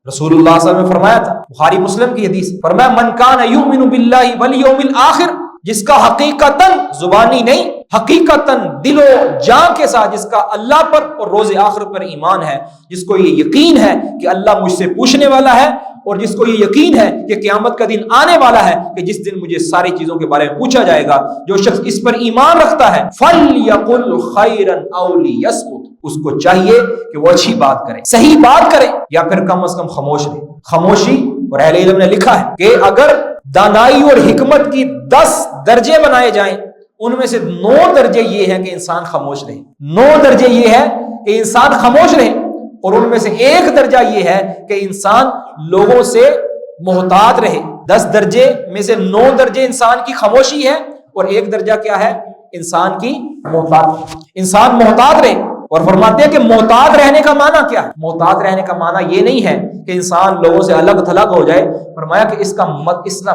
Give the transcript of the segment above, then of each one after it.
رسول اللہ صلی اللہ علیہ وسلم نے فرمایا تھا، بخاری مسلم کی حدیث، فرمایا من کان یؤمن باللہ والیوم الآخر، جس کا حقیقتاً زبانی نہیں، حقیقتاً دل و جان کے ساتھ جس کا اللہ پر اور روز آخر پر ایمان ہے، جس کو یہ یقین ہے کہ اللہ مجھ سے پوچھنے والا ہے، اور جس کو یہ یقین ہے کہ قیامت کا دن آنے والا ہے کہ جس دن مجھے ساری چیزوں کے بارے میں پوچھا جائے گا، جو شخص اس پر ایمان رکھتا ہے فَلْيَقُلْ خَيْرًا أَوْ لِيَصْمُتْ، اس کو چاہیے کہ وہ اچھی بات کرے، صحیح بات کرے، یا پھر کم از کم خاموش رہے۔ خاموشی، اور اہل علم نے لکھا ہے کہ اگر دانائی اور حکمت کی 10 درجے بنائے جائیں، ان میں سے 9 درجے یہ ہیں کہ انسان خاموش رہے، 9 درجے یہ ہے کہ انسان خاموش رہے، اور ان میں سے 1 درجہ یہ ہے کہ انسان لوگوں سے محتاط رہے۔ 10 درجے میں سے 9 درجے انسان کی خاموشی ہے، اور 1 درجہ کیا ہے؟ انسان کی محتاط، انسان محتاط رہے۔ اور فرماتے ہیں کہ محتاط رہنے کا معنی کیا ہے؟ محتاط رہنے کا معنی یہ نہیں ہے کہ انسان لوگوں سے الگ تھلگ ہو جائے، فرمایا کہ اس کا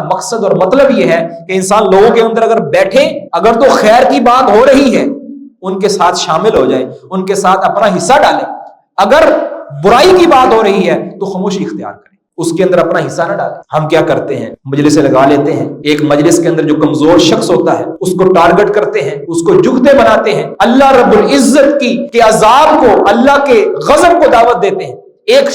مقصد اور مطلب یہ ہے کہ انسان لوگوں کے اندر اگر بیٹھے، اگر تو خیر کی بات ہو رہی ہے ان کے ساتھ شامل ہو جائے، ان کے ساتھ اپنا حصہ ڈالے، اگر برائی کی بات ہو رہی ہے تو خاموشی اختیار کرے، اس کے اندر اپنا حصہ نہ ڈالے۔ ہم کیا کرتے ہیں؟ مجلس لگا لیتے ہیں، ایک مجلس کے اندر جو کمزور شخص ہوتا ہے اس کو ٹارگٹ کرتے ہیں، اس کو جھکتے بناتے ہیں، اللہ رب العزت کے عذاب کو، اللہ کے غضب کو دعوت دیتے ہیں، ایک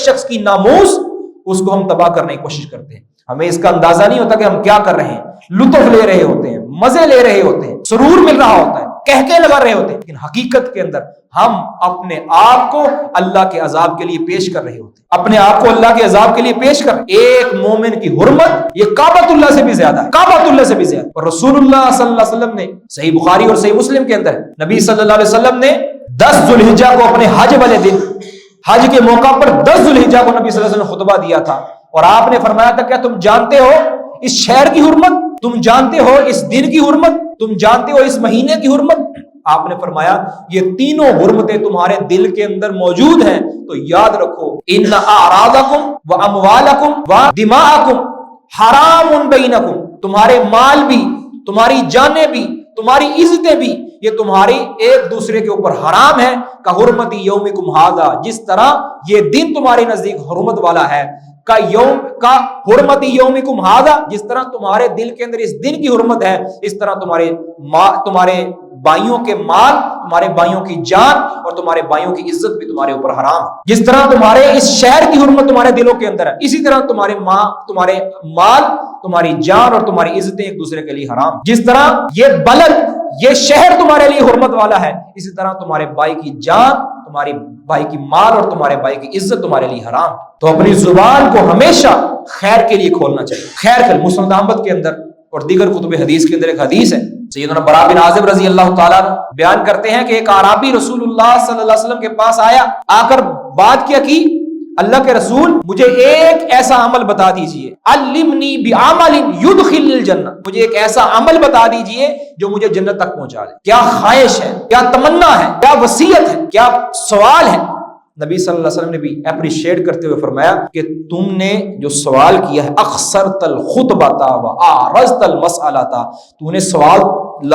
شخص کی ناموس، اس کو ہم تباہ کرنے کی کوشش کرتے ہیں۔ ہمیں اس کا اندازہ نہیں ہوتا کہ ہم کیا کر رہے ہیں، لطف لے رہے ہوتے ہیں، مزے لے رہے ہوتے ہیں، سرور مل رہا ہوتا ہے، کہکے لگا رہے ہوتے ہیں، لیکن حقیقت کے اندر ہم اپنے آپ کو اللہ کے عذاب کے لیے پیش کر رہے ہوتے ہیں، اپنے آپ کو اللہ کے عذاب کے لیے پیش کر رہے ہیں۔ ایک مومن کی حرمت یہ کعبۃ اللہ سے بھی زیادہ ہے، کعبۃ اللہ سے بھی زیادہ۔ اور رسول اللہ صلی اللہ علیہ وسلم نے صحیح بخاری اور صحیح مسلم کے اندر نبی صلی اللہ علیہ وسلم نے 10 ذو الحجہ کو اپنے حج والے دن، حج کے موقع پر 10 ذو الحجہ کو نبی صلی اللہ علیہ وسلم نے خطبہ دیا تھا، اور آپ نے فرمایا تھا کیا تم جانتے ہو اس شہر کی حرمت، تم جانتے ہو اس دن کی حرمت، تم جانتے ہو اس مہینے کی حرمت؟ آپ نے فرمایا یہ تینوں حرمتیں تمہارے دل کے اندر موجود ہیں، تو یاد رکھو ان اعراضکم واموالکم ودماءکم حرام بینکم، تمہارے مال بھی، تمہاری جانیں بھی، تمہاری عزتیں بھی، یہ تمہاری ایک دوسرے کے اوپر حرام ہے، کا حرمت یومکم ھذا، جس طرح یہ دن تمہارے نزدیک حرمت والا ہے، کا حرمت یومکم ھذا، جس طرح تمہارے دل کے اندر اس دن کی حرمت ہے، اس طرح تمہارے بھائیوں کے مال، تمہارے بھائیوں کی جان اور تمہارے بھائیوں کی عزت بھی تمہارے اوپر حرام ہے۔ جس طرح تمہارے اس شہر کی حرمت تمہارے دلوں کے اندر ہے، اسی طرح تمہارے مال، تمہاری جان اور تمہاری عزتیں ایک دوسرے کے لیے حرام۔ جس طرح یہ بلد، یہ شہر تمہارے لیے حرمت والا ہے، اسی طرح تمہارے بھائی کی جان، تمہارے بھائی کی مال اور تمہارے بھائی کی عزت تمہارے لیے حرام۔ تو اپنی زبان کو ہمیشہ خیر کے لیے کھولنا چاہیے، خیر کے۔ مسند احمد کے اندر اور دیگر کتب حدیث کے اندر ایک حدیث ہے، سیدنا برا بن عازب رضی اللہ تعالیٰ بیان کرتے ہیں کہ ایک اعرابی رسول اللہ صلی اللہ علیہ وسلم کے پاس آیا، آ کر بات کیا کی، اللہ کے رسول مجھے ایک ایسا عمل بتا دیجئے، علمنی بعمل یدخل الجنہ، مجھے ایک ایسا عمل بتا دیجئے جو مجھے جنت تک پہنچا دے۔ کیا خواہش ہے، کیا تمنا ہے، کیا وصیت ہے، کیا سوال ہے؟ نبی صلی اللہ علیہ وسلم نے بھی اپریشیٹ کرتے ہوئے فرمایا کہ تم نے جو سوال کیا ہے، اخسرت الخطبۃ واعرضت المسألۃ، تو نے سوال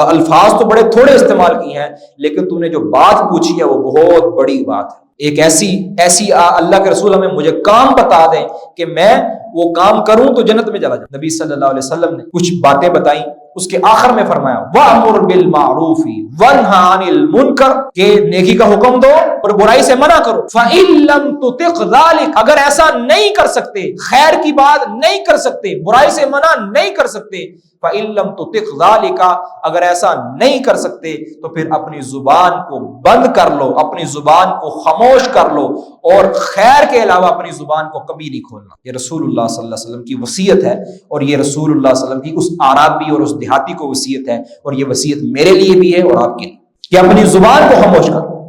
الفاظ تو بڑے تھوڑے استعمال کیے ہیں، لیکن تو نے جو بات پوچھی ہے وہ بہت بڑی بات ہے۔ ایک ایسی اللہ کے رسول ہمیں مجھے کام بتا دیں کہ میں وہ کام کروں تو جنت میں چلا جاؤں۔ نبی صلی اللہ علیہ وسلم نے کچھ باتیں بتائیں، اس کے آخر میں فرمایا وَأْمُرْ بِالْمَعْرُوفِ وَانْهَ عَنِ الْمُنْكَرِ، کہ نیکی کا حکم دو اور برائی سے منع کرو۔ فَإِن لَمْ تُطِعْ ذَلِكَ، اگر ایسا نہیں کر سکتے، خیر کی بات نہیں کر سکتے، برائی سے منع نہیں کر سکتے، فَإِن لَمْ تُطِعْ ذَلِكَ، اگر ایسا نہیں کر سکتے تو پھر اپنی زبان کو بند کر لو، اپنی زبان کو خاموش کر لو، اور خیر کے علاوہ اپنی زبان کو کبھی نہیں کھولنا۔ یہ رسول اللہ صلی اللہ علیہ وسلم کی وصیت ہے، اور یہ رسول اللہ صلی اللہ علیہ وسلم کی اس اعرابی اور اس دیہاتی کو وصیت ہے، اور یہ وصیت میرے لیے بھی ہے اور آپ کے لیے، کہ اپنی زبان کو خاموش کرو۔